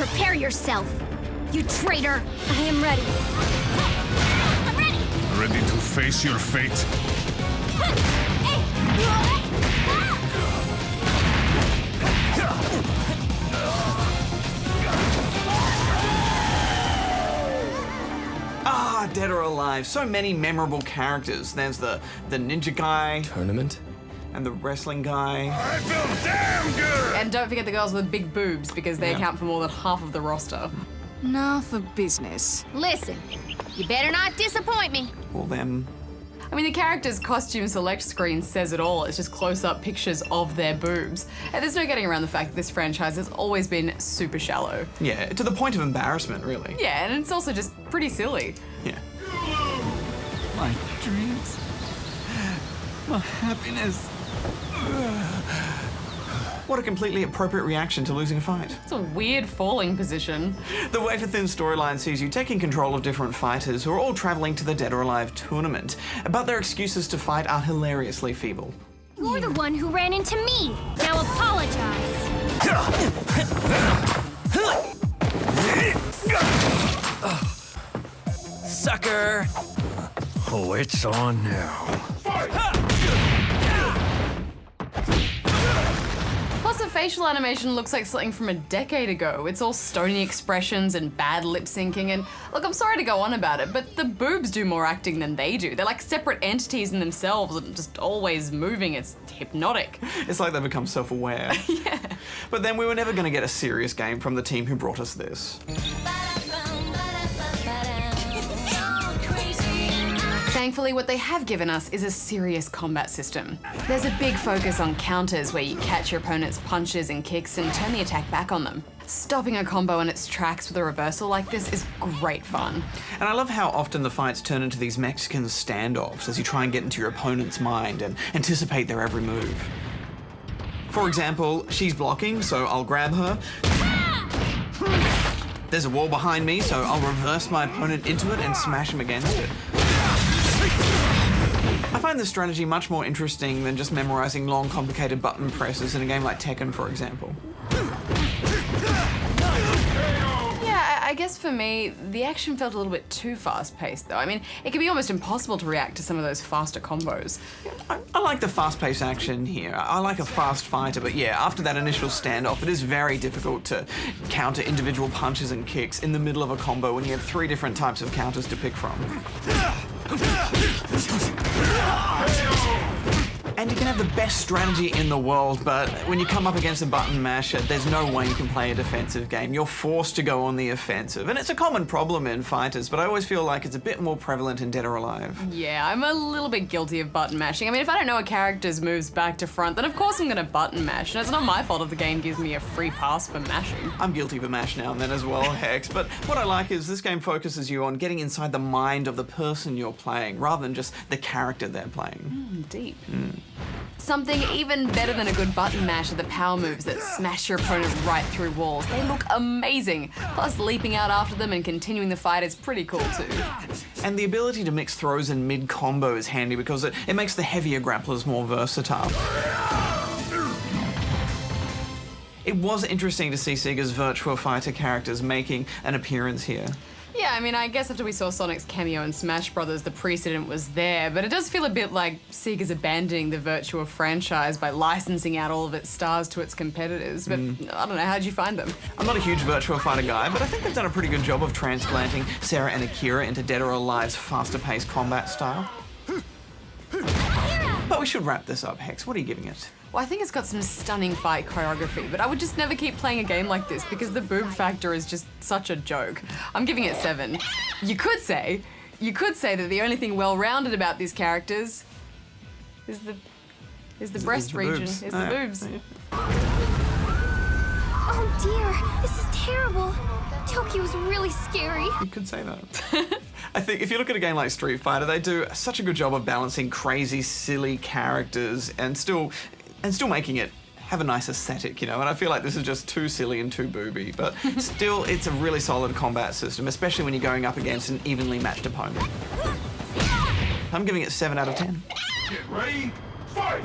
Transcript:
Prepare yourself, you traitor! I am ready. I'm ready! Ready to face your fate? Ah, Dead or Alive. So many memorable characters. There's the ninja guy. Tournament? And the wrestling guy. I feel damn good! And don't forget the girls with big boobs, because they account for more than half of the roster. Now for business. Listen, you better not disappoint me. All them. I mean, the character's costume select screen says it all. It's just close-up pictures of their boobs. And there's no getting around the fact that this franchise has always been super shallow. Yeah, to the point of embarrassment, really. Yeah, and it's also just pretty silly. Yeah. My dreams. My happiness. What a completely appropriate reaction to losing a fight. It's a weird falling position. The Wafer Thin storyline sees you taking control of different fighters who are all traveling to the Dead or Alive tournament, but their excuses to fight are hilariously feeble. You're the one who ran into me. Now apologize. Sucker! Oh, it's on now. Plus, the facial animation looks like something from a decade ago. It's all stony expressions and bad lip syncing, and look, I'm sorry to go on about it, but the boobs do more acting than they do. They're like separate entities in themselves and just always moving. It's hypnotic. It's like they've become self-aware. Yeah. But then we were never going to get a serious game from the team who brought us this. Thankfully, what they have given us is a serious combat system. There's a big focus on counters where you catch your opponent's punches and kicks and turn the attack back on them. Stopping a combo in its tracks with a reversal like this is great fun. And I love how often the fights turn into these Mexican standoffs as you try and get into your opponent's mind and anticipate their every move. For example, she's blocking, so I'll grab her. There's a wall behind me, so I'll reverse my opponent into it and smash him against it. I find this strategy much more interesting than just memorizing long, complicated button presses in a game like Tekken, for example. Yeah, I guess for me, the action felt a little bit too fast-paced, though. I mean, it can be almost impossible to react to some of those faster combos. I like the fast-paced action here. I like a fast fighter, but yeah, after that initial standoff, it is very difficult to counter individual punches and kicks in the middle of a combo when you have 3 different types of counters to pick from. And you can have the best strategy in the world, but when you come up against a button masher, there's no way you can play a defensive game. You're forced to go on the offensive. And it's a common problem in fighters, but I always feel like it's a bit more prevalent in Dead or Alive. Yeah, I'm a little bit guilty of button mashing. I mean, if I don't know a character's moves back to front, then of course I'm gonna button mash. And it's not my fault if the game gives me a free pass for mashing. I'm guilty of a mash now and then as well, Hex, but what I like is this game focuses you on getting inside the mind of the person you're playing, rather than just the character they're playing. Deep. Something even better than a good button mash are the power moves that smash your opponent right through walls. They look amazing. Plus, leaping out after them and continuing the fight is pretty cool too. And the ability to mix throws and mid-combo is handy because it makes the heavier grapplers more versatile. It was interesting to see Sega's Virtua Fighter characters making an appearance here. Yeah, I mean, I guess after we saw Sonic's cameo in Smash Brothers, the precedent was there, but it does feel a bit like Sega's abandoning the Virtua franchise by licensing out all of its stars to its competitors, but I don't know, how'd you find them? I'm not a huge Virtua Fighter guy, but I think they've done a pretty good job of transplanting Sarah and Akira into Dead or Alive's faster-paced combat style. But we should wrap this up, Hex. What are you giving it? Well, I think it's got some stunning fight choreography, but I would just never keep playing a game like this because the boob factor is just such a joke. I'm giving it 7. You could say that the only thing well-rounded about these characters is the breast region, is the boobs. Oh dear, this is terrible. Tokyo's really scary. You could say that. I think if you look at a game like Street Fighter, they do such a good job of balancing crazy, silly characters and still making it have a nice aesthetic, you know, and I feel like this is just too silly and too booby, but still, it's a really solid combat system, especially when you're going up against an evenly matched opponent. I'm giving it 7 out of 10. Get ready, fight!